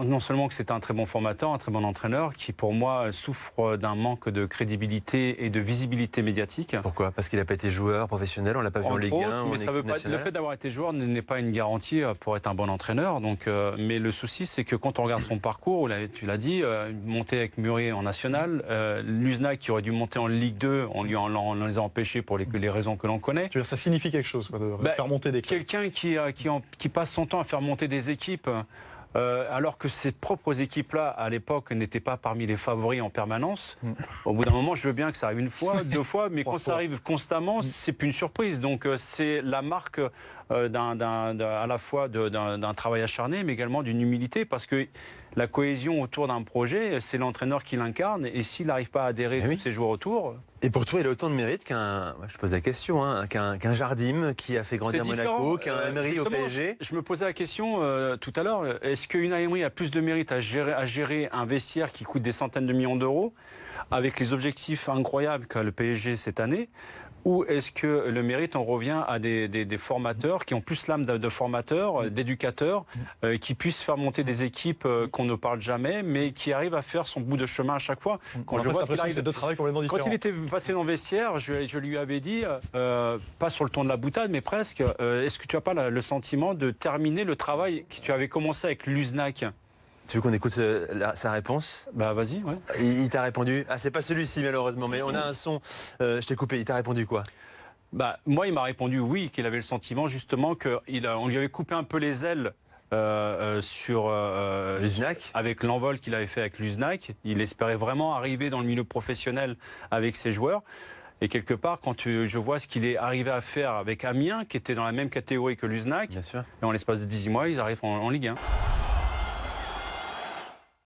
non seulement que c'est un très bon formateur, un très bon entraîneur, qui pour moi souffre d'un manque de crédibilité et de visibilité médiatique. Pourquoi? Parce qu'il n'a pas été joueur professionnel, on l'a pas vu en Ligue 1 ou en mais ça équipe veut pas, nationale. le fait d'avoir été joueur n'est pas une garantie pour être un bon entraîneur. Donc, mais le souci, c'est que quand on regarde son parcours, tu l'as dit, monter avec Murier en national, Luznac qui aurait dû monter en Ligue 2, on les a empêchés pour les raisons que l'on connaît. Tu veux dire, ça signifie quelque chose, quoi, de faire monter des clubs. Quelqu'un qui passe son temps à faire monter des équipes, alors que ses propres équipes-là, à l'époque, n'étaient pas parmi les favoris en permanence. Au bout d'un moment, je veux bien que ça arrive une fois, deux fois, mais quand ça arrive constamment, c'est plus une surprise. Donc c'est la marque à la fois d'un travail acharné, mais également d'une humilité, parce que la cohésion autour d'un projet, c'est l'entraîneur qui l'incarne, et s'il n'arrive pas à adhérer tous ses joueurs autour... Et pour toi, il a autant de mérite je pose la question, qu'un Jardim qui a fait grandir Monaco, qu'un Emery au PSG. Je me posais la question tout à l'heure, est-ce que Unai Emery a plus de mérite à gérer un vestiaire qui coûte des centaines de millions d'euros, avec les objectifs incroyables qu'a le PSG cette année, ou est-ce que le mérite, on revient à des formateurs qui ont plus l'âme de formateurs, d'éducateurs, qui puissent faire monter des équipes qu'on ne parle jamais, mais qui arrivent à faire son bout de chemin à chaque fois. Quand je vois ce qu'il arrive, c'est deux travails complètement différents. Quand il était passé dans le vestiaire, je lui avais dit, pas sur le ton de la boutade, mais presque, est-ce que tu n'as pas le sentiment de terminer le travail que tu avais commencé avec Luznac ? Tu veux qu'on écoute sa réponse? Bah vas-y, ouais. Il t'a répondu. Ah, c'est pas celui-ci malheureusement, mais on a un son. Je t'ai coupé. Il t'a répondu quoi? Bah moi, il m'a répondu oui, qu'il avait le sentiment justement qu'on lui avait coupé un peu les ailes sur Luznac, avec l'envol qu'il avait fait avec Luznac. Il espérait vraiment arriver dans le milieu professionnel avec ses joueurs. Et quelque part, quand je vois ce qu'il est arrivé à faire avec Amiens, qui était dans la même catégorie que Luznac, et en l'espace de 18 mois, ils arrivent en Ligue 1.